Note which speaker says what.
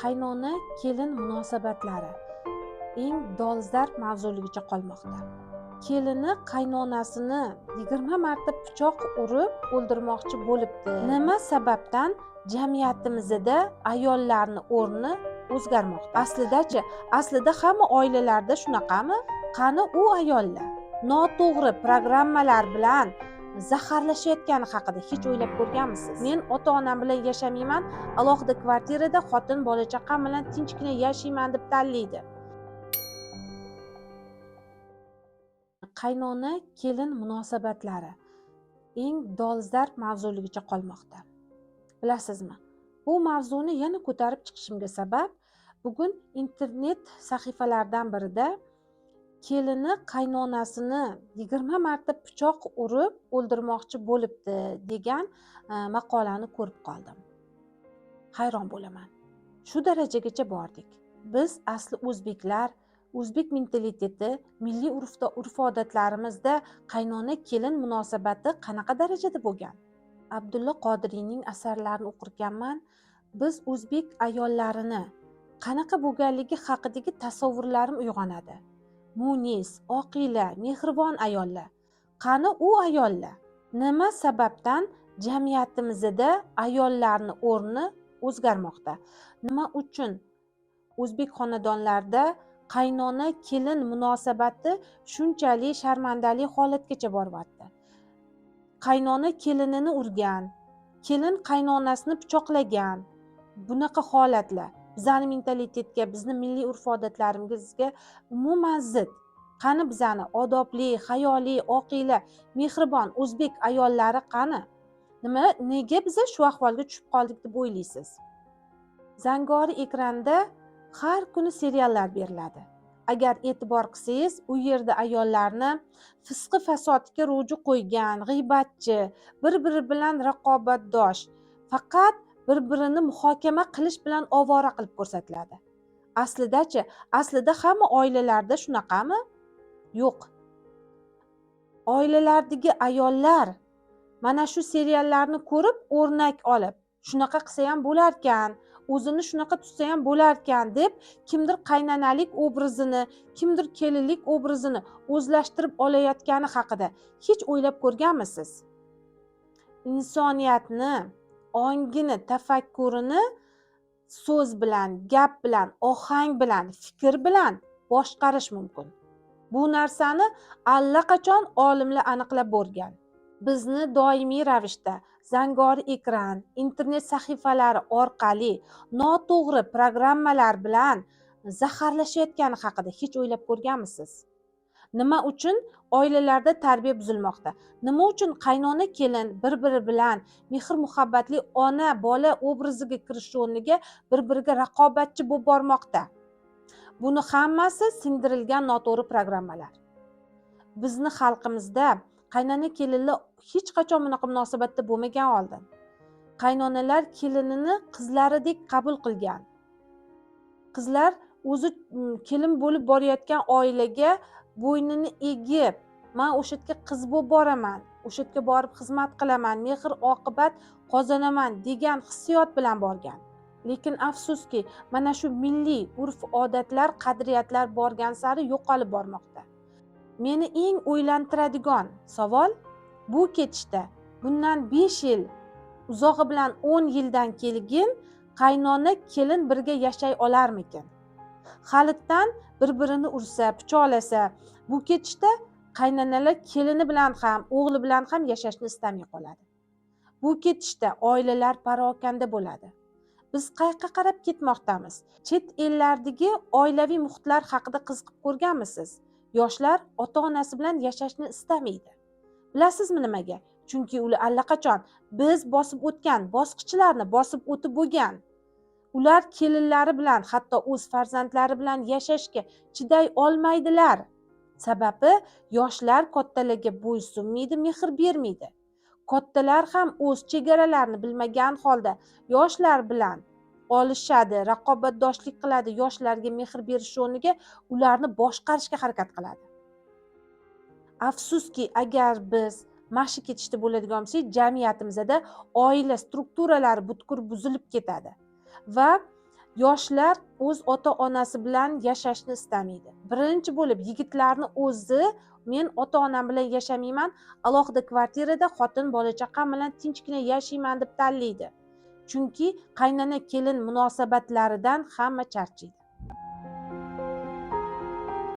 Speaker 1: qaynona kelin munosabatlari eng dolzarb mavzuligicha qolmoqda. Kelini qaynonasini 20 marta pichoq urib o'ldirmoqchi bo'libdi. Nima sababdan jamiyatimizda ayollarni o'rni o'zgarmoqda? Aslida hamma oilalarda shunaqami? Qani u ayollar noto'g'ri programmalar bilan zaharlashayotgani haqida hech o'ylab ko'rganmisiz? Men ota-onam bilan yashamayman, alohida kvartirada xotin bola chaqam bilan tinchgina yashayman deb tanlaydi. Qaynona kelin munosabatlari eng dolzarb mavzuligicha qolmoqda. Bilasizmi? Bu mavzuni yana ko'tarib chiqishimga sabab bugun internet sahifalaridan birida kelini qaynonasini 20 marta pichoq urib o'ldirmoqchi bo'libdi degan maqolani ko'rib qoldim. Hayron bo'laman. Shu darajagacha bordik. Biz asli o'zbeklar, o'zbek mentaliteti, milliy urf-odatlarimizda qaynona kelin munosabati qanaqa darajada bo'lgan? Abdulla Qodiriyning asarlarini o'qirkanman. Biz o'zbek ayollarini qanaqa bo'lganligi haqidagi tasavvurlarim uyg'onadi. Munis, oqila, mehribon ayollar. Qani u ayollar? Nima sababdan jamiyatimizda ayollarni o'rni o'zgarmoqda? Nima uchun o'zbek xonadonlarida qaynona kelin munosabati shunchalik sharmandali holatgacha boryapti? Qaynona kelinini urgan, kelin qaynonasini pichoqlagan. Bunaqa holatlar bizning mentalitetga, bizning milliy urf-odatlarimizga umuman zid. Qani bizani odobli, hayoli, oqila, mehribon o'zbek ayollari qani? Nega biz shu ahvolga tushib qoldik deb o'ylaysiz? Zangori ekranda har kuni seriallar beriladi. Agar e'tibor qilsangiz, u yerda ayollarni fisqi fasodga ro'ji qo'ygan, g'iybatchi, bir-biri bilan raqobatdosh, faqat bir-birini muhokama qilish bilan ovora qilib ko'rsatiladi. Aslida hamma oilalarda shunaqami? Yo'q. Oilalardagi ayollar mana shu seriallarni ko'rib o'rnak olib, shunaqa qilsa ham bo'larkan, o'zini shunaqa tutsa ham bo'larkan deb kimdir qaynanalik obrazini, kimdir kelinlik obrazini o'zlashtirib olayotgani haqida hech o'ylab ko'rganmisiz? Insoniyatni, ongini, tafakkurini so'z bilan, gap bilan, ohang bilan, fikr bilan boshqarish mumkin. Bu narsani allaqachon olimlar aniqlab bo'lgan. Bizni doimiy ravishda zangori ekran, internet sahifalari orqali noto'g'ri programmalar bilan zaharlashayotgani haqida hech o'ylab ko'rganmisiz? Nima uchun oilalarda tarbiya buzilmoqda? Nima uchun qaynona kelin bir-biri bilan mehr-muhabbatli ona bola obraziga kirish o'rniga bir-biriga raqobatchi bo'lib bormoqda? Buni hammasi singdirilgan noto'g'ri programmalar. Bizni xalqimizda qaynona kelinlar hech qachon bunaqa munosabatda bo'lmagan oldin. Qaynonalar kelinini qizlaridek qabul qilgan. Qizlar o'zi kelin bo'lib borayotgan oilaga bo'ynini egib, men o'sha yerga qiz bo'lib boraman, o'sha yerga borib xizmat qilaman, mehr-oqibat qozonaman degan hissiyot bilan borgan. Lekin afsuski, mana shu milliy urf-odatlar, qadriyatlar borgan sari yo'qolib bormoqda. Meni eng o'ylantiradigan savol bu ketishda bundan 5 yil, uzog'i bilan 10 yildan keyin qaynona kelin birga yashay olarmikin? Halitdan bir-birini ursa, pichoqlasa, bu ketishda qaynonalar kelini bilan ham, o'g'li bilan ham yashashni istamay qoladi. Bu ketishda oilalar parokanda bo'ladi. Biz qayerga qarab ketmoqdamiz? Chet ellardagi oilaviy muhitlar haqida qiziqib ko'rganmisiz? Yoshlar ota-onasi bilan yashashni istamaydi. Bilasizmi nimaga? Chunki ular allaqachon biz bosib o'tgan bosqichlarni bosib o'tib bo'lgan. Ular kelinlari bilan, hatto o'z farzandlari bilan yashashga chiday olmaydilar. Sababi yoshlar kattalarga bo'ysunmaydi, mehr bermaydi. Kattalar ham o'z chegaralarini bilmagan holda yoshlar bilan olishadi, raqobatdoshlik qiladi, yoshlarga mehr berish o'rniga ularni boshqarishga harakat qiladi. Afsuski, agar biz mashi ketishda bo'ladigan bo'lsak, jamiyatimizda oila strukturalari butkul buzilib ketadi va yoshlar o'z ota onasi bilan yashashni istamaydi. Birinchi bo'lib yigitlarni o'zi men ota onam bilan yashamayman, alohida kvartirada xotin bola chaqam bilan tinchgina yashayman deb tanlaydi. Chunki qaynona kelin munosabatlaridan hamma charchaydi.